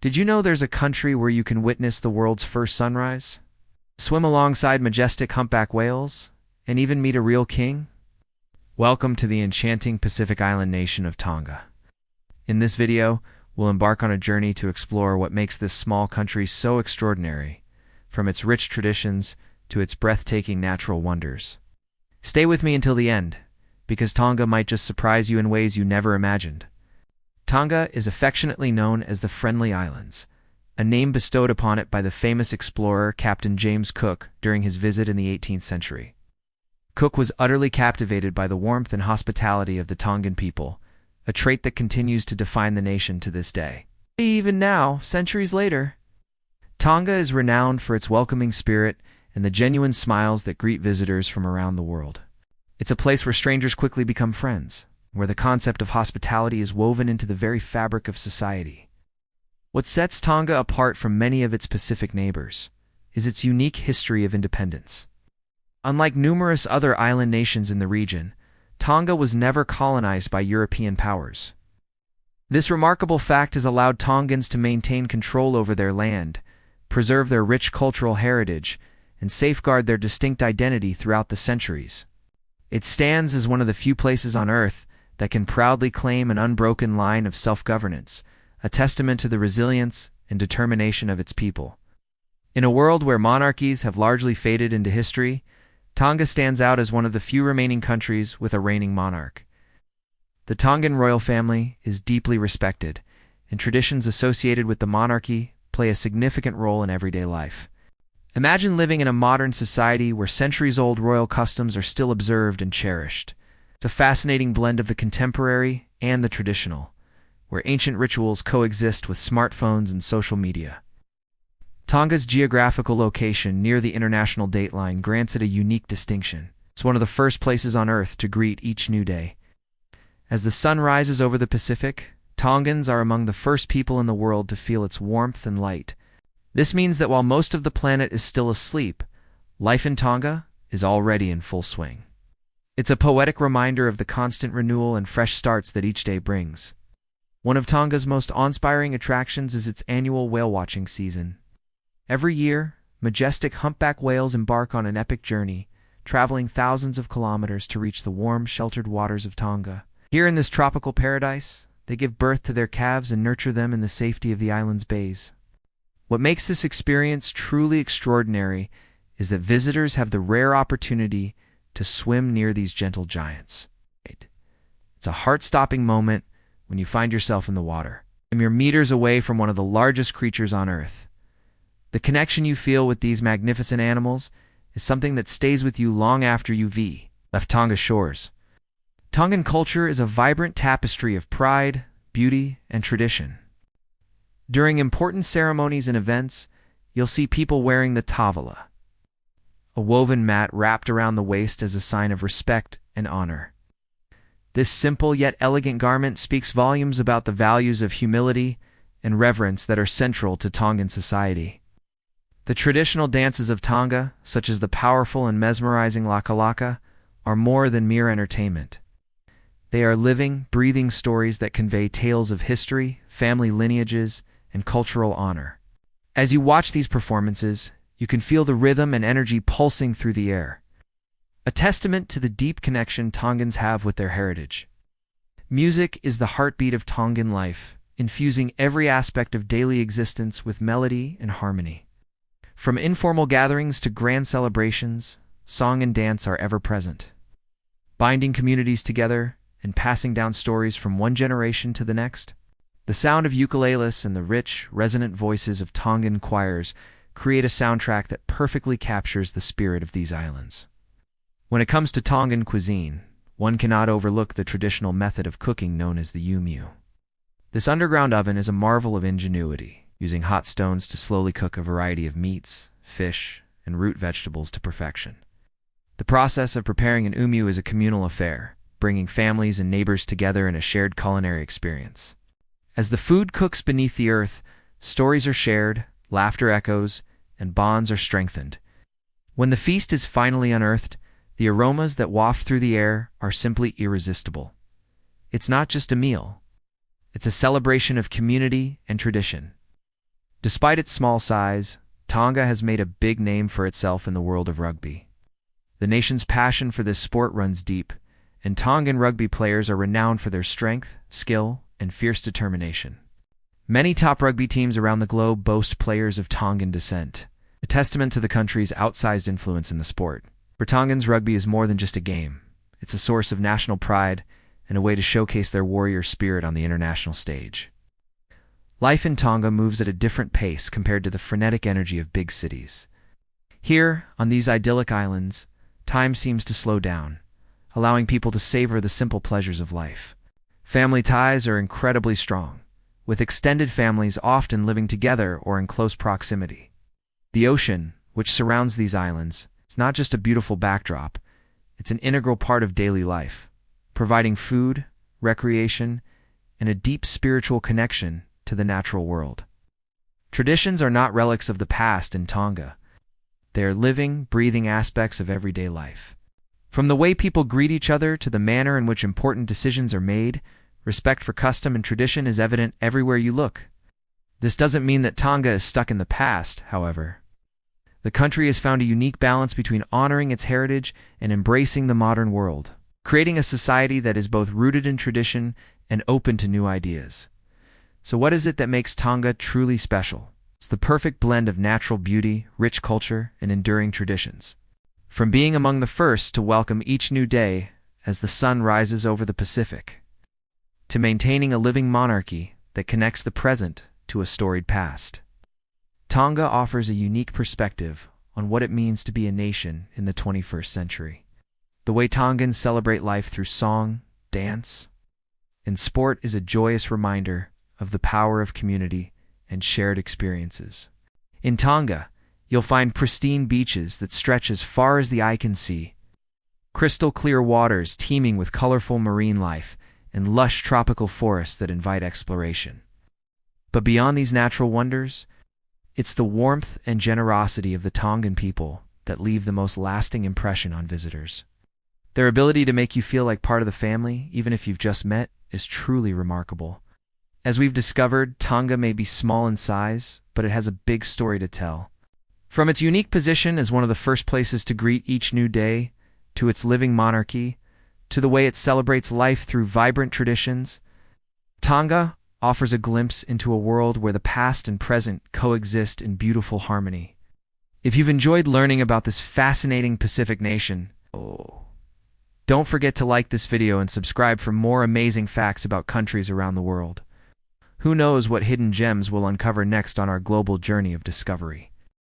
Did you know there's a country where you can witness the world's first sunrise? Swim alongside majestic humpback whales? And even meet a real king? Welcome to the enchanting Pacific island nation of Tonga. In this video, we'll embark on a journey to explore what makes this small country so extraordinary, from its rich traditions to its breathtaking natural wonders. Stay with me until the end, because Tonga might just surprise you in ways you never imagined. Tonga is affectionately known as the Friendly Islands, a name bestowed upon it by the famous explorer Captain James Cook during his visit in the 18th century. Cook was utterly captivated by the warmth and hospitality of the Tongan people, a trait that continues to define the nation to this day. Even now, centuries later, Tonga is renowned for its welcoming spirit and the genuine smiles that greet visitors from around the world. It's a place where strangers quickly become friends, where the concept of hospitality is woven into the very fabric of society. What sets Tonga apart from many of its Pacific neighbors is its unique history of independence. Unlike numerous other island nations in the region, Tonga was never colonized by European powers. This remarkable fact has allowed Tongans to maintain control over their land, preserve their rich cultural heritage, and safeguard their distinct identity throughout the centuries. It stands as one of the few places on Earth that can proudly claim an unbroken line of self-governance, a testament to the resilience and determination of its people. In a world where monarchies have largely faded into history, Tonga stands out as one of the few remaining countries with a reigning monarch. The Tongan royal family is deeply respected, and traditions associated with the monarchy play a significant role in everyday life. Imagine living in a modern society where centuries-old royal customs are still observed and cherished. It's a fascinating blend of the contemporary and the traditional, where ancient rituals coexist with smartphones and social media. Tonga's geographical location near the international dateline grants it a unique distinction. It's one of the first places on Earth to greet each new day. As the sun rises over the Pacific, Tongans are among the first people in the world to feel its warmth and light. This means that while most of the planet is still asleep, life in Tonga is already in full swing. It's a poetic reminder of the constant renewal and fresh starts that each day brings. One of Tonga's most awe-inspiring attractions is its annual whale-watching season. Every year, majestic humpback whales embark on an epic journey, traveling thousands of kilometers to reach the warm, sheltered waters of Tonga. Here in this tropical paradise, they give birth to their calves and nurture them in the safety of the island's bays. What makes this experience truly extraordinary is that visitors have the rare opportunity to swim near these gentle giants. It's a heart-stopping moment when you find yourself in the water, a mere meters away from one of the largest creatures on Earth. The connection you feel with these magnificent animals is something that stays with you long after you've left Tonga's shores. Tongan culture is a vibrant tapestry of pride, beauty, and tradition. During important ceremonies and events, you'll see people wearing the tavala, a woven mat wrapped around the waist as a sign of respect and honor. This simple yet elegant garment speaks volumes about the values of humility and reverence that are central to Tongan society. The traditional dances of Tonga, such as the powerful and mesmerizing laka, are more than mere entertainment. They are living, breathing stories that convey tales of history, family lineages, and cultural honor. As you watch these performances, you can feel the rhythm and energy pulsing through the air, a testament to the deep connection Tongans have with their heritage. Music is the heartbeat of Tongan life, infusing every aspect of daily existence with melody and harmony. From informal gatherings to grand celebrations, song and dance are ever present, binding communities together and passing down stories from one generation to the next. The sound of ukuleles and the rich, resonant voices of Tongan choirs create a soundtrack that perfectly captures the spirit of these islands. When it comes to Tongan cuisine, one cannot overlook the traditional method of cooking known as the umu. This underground oven is a marvel of ingenuity, using hot stones to slowly cook a variety of meats, fish, and root vegetables to perfection. The process of preparing an umu is a communal affair, bringing families and neighbors together in a shared culinary experience. As the food cooks beneath the earth, stories are shared, laughter echoes, and bonds are strengthened. When the feast is finally unearthed, the aromas that waft through the air are simply irresistible. It's not just a meal. It's a celebration of community and tradition. Despite its small size, Tonga has made a big name for itself in the world of rugby. The nation's passion for this sport runs deep, and Tongan rugby players are renowned for their strength, skill, and fierce determination. Many top rugby teams around the globe boast players of Tongan descent, a testament to the country's outsized influence in the sport. For Tongans, rugby is more than just a game. It's a source of national pride and a way to showcase their warrior spirit on the international stage. Life in Tonga moves at a different pace compared to the frenetic energy of big cities. Here, on these idyllic islands, time seems to slow down, allowing people to savor the simple pleasures of life. Family ties are incredibly strong, with extended families often living together or in close proximity. The ocean, which surrounds these islands, is not just a beautiful backdrop, it's an integral part of daily life, providing food, recreation, and a deep spiritual connection to the natural world. Traditions are not relics of the past in Tonga. They are living, breathing aspects of everyday life. From the way people greet each other to the manner in which important decisions are made, respect for custom and tradition is evident everywhere you look. This doesn't mean that Tonga is stuck in the past, however. The country has found a unique balance between honoring its heritage and embracing the modern world, creating a society that is both rooted in tradition and open to new ideas. So what is it that makes Tonga truly special? It's the perfect blend of natural beauty, rich culture, and enduring traditions. From being among the first to welcome each new day as the sun rises over the Pacific, to maintaining a living monarchy that connects the present to a storied past. Tonga offers a unique perspective on what it means to be a nation in the 21st century. The way Tongans celebrate life through song, dance, and sport is a joyous reminder of the power of community and shared experiences. In Tonga, you'll find pristine beaches that stretch as far as the eye can see, crystal clear waters teeming with colorful marine life, and lush tropical forests that invite exploration. But beyond these natural wonders, it's the warmth and generosity of the Tongan people that leave the most lasting impression on visitors. Their ability to make you feel like part of the family, even if you've just met, is truly remarkable. As we've discovered, Tonga may be small in size, but it has a big story to tell. From its unique position as one of the first places to greet each new day, to its living monarchy, to the way it celebrates life through vibrant traditions, Tonga offers a glimpse into a world where the past and present coexist in beautiful harmony. If you've enjoyed learning about this fascinating Pacific nation, don't forget to like this video and subscribe for more amazing facts about countries around the world. Who knows what hidden gems we'll uncover next on our global journey of discovery.